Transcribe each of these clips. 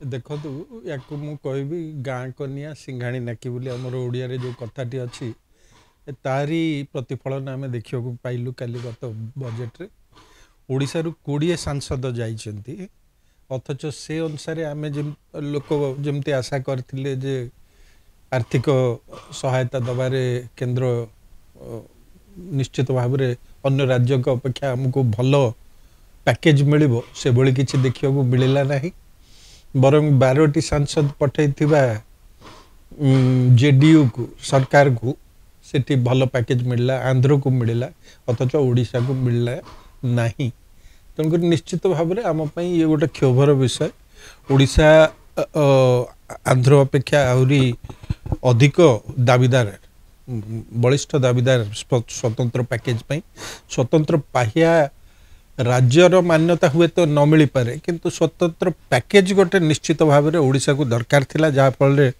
देखु या कहबी गाँ कनिया सिंघाणी नाकी बोली आमर ओडिया जो कथाटी अच्छी तारी प्रतिफलन आम देखा पाइलु काली गत बजेट्रे ओडिशा रु 20 सांसद जाइछन्ति अथच से अनुसार आम लोक जमती आशा करथिले जे आर्थिक सहायता दबारे केंद्र निश्चित भाव में अन्य राज्य अपेक्षा आमको भल पैकेज मिलिबो से भली किछि देखिया मिलला नहीं बरं 12टी सांसद पठे जेडीयू को सरकार को सेठी भल पैकेज मिलला आंध्र को मिलला अथच ओडिशा को मिलला नहीं तेणुक निश्चित भाव में आम ये गोटे क्षोभर विषय ओडिशा आंध्र अपेक्षा आहरी अधिक दाबीदार बलिष्ठ दाबीदार स्वतंत्र पैकेज स्वतंत्र पाहिया राज्यर मान्यता हुए तो न मिल पारे किंतु स्वतंत्र पैकेज गोटे निश्चित भाव में ओडिशा को दरकार थिला जहाँफल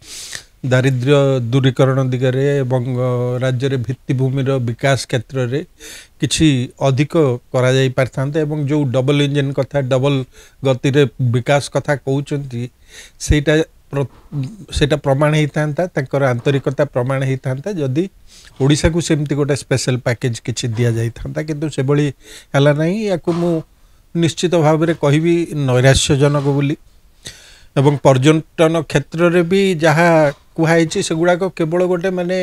दारिद्र्य दूरीकरण दिगरे एवं राज्य रे भित्तिभूमि विकास क्षेत्र रे किछि अधिक करा जाई पारथांते एवं जो डबल इंजन कथा डबल गति रे विकास कथा कहउचंती सेटा प्रमाण होता तांकर आंतरिकता प्रमाण होता जदि ओडिशा को सेमती गोटे स्पेशल पैकेज किछि दिया जाई था किंतु से बड़ी हला नहीं या को मु निश्चित भाव में कहबी नैराश्यजनक बोली एवं पर्यटन क्षेत्र रे भी जहाँ कुहाई सेगुड़ा केवल गोटे माने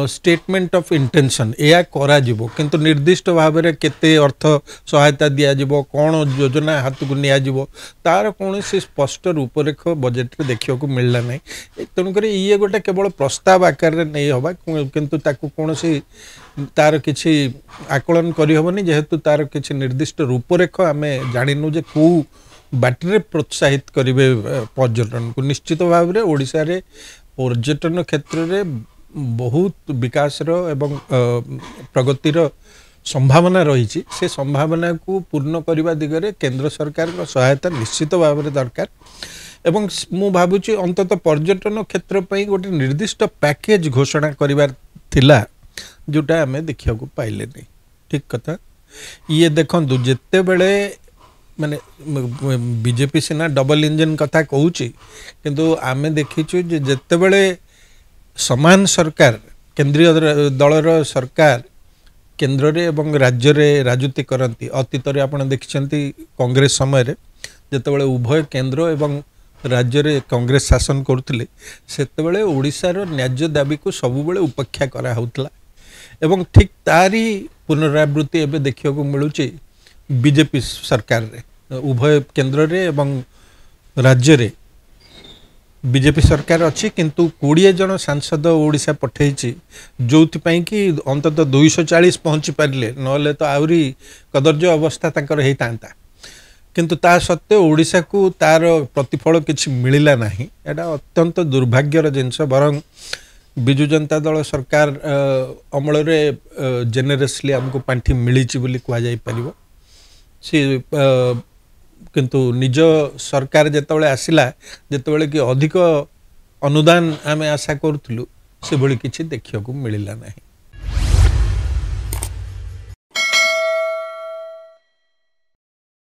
स्टेटमेंट ऑफ इंटेंशन या करा जिवो किंतु निर्दिष्ट भाव में केते अर्थ सहायता दिया जिवो कौन योजना हाथ को निया जिवो तार कौन से स्पष्ट रूपरेख बजेट रे देखियो को मिलला नहीं तेणुक ये गोटे केवल प्रस्ताव आकार रे नहीं हवा किंतु ताकू कौन से तार किछि आकलन करि हबनी जेहेतु तार किछि निर्दिष्ट रूपरेख आमे जानिनु जे को बाटरे प्रोत्साहित करिवे पर्यटन को निश्चित भाव में ओडिशा रे पर्यटन क्षेत्र रे बहुत विकास एवं प्रगतिर संभावना रही से संभावना को पूर्ण करने दिगरे केंद्र सरकार को सहायता निश्चित भाव में दरकार एवं मु भावुची अंततः पर्यटन क्षेत्र पर गोटे निर्दिष्ट पैकेज घोषणा करिवार थिला जोटा आमे देखिया को पाइले नहीं ठीक कथा ये देखंतु जेते बेले माने बीजेपी सिना डबल इंजन कथा कहूची किंतु आमे देखिछु जे जेते बेले समान सरकार केंद्रीय दलर सरकार केंद्र रे एवं राज्य रे राजनीति करती अतीत रे आपण देखिछंती कांग्रेस समय रे जेतेबेले उभय केंद्र एवं राज्य रे कांग्रेस शासन करथिले सेतेबेले ओडिसा रो न्याय्य दाबी को सबुबेले उपेक्षा करा होतला एवं ठीक तारी पुनरावृत्ति एबे देखियो को मिलुची बीजेपी सरकार रे उभय केंद्र रे एवं राज्य रे बीजेपी सरकार अच्छी किंतु 20 जन सांसद ओडिशा पठेची जोथि कि अंततः 240 पहुँची पारे नले तो आहरी कदर्य अवस्था तांकर हेतांता किंतु ता सत्वे ओडिशा को तार प्रतिफल किछि मिलिला नाही एटा अत्यंत दुर्भाग्यर जिनस बरं बिजु जनता दल सरकार अमल रे जेनेरसली हमको पांठी मिलीची बोली कहा जाई परिबो सी किंतु निज सरकार जेतबेले आसिला जेतबेले कि अधिक अनुदान आमे आशा करथुलु से भली किछि देखिया को मिलिला नाही।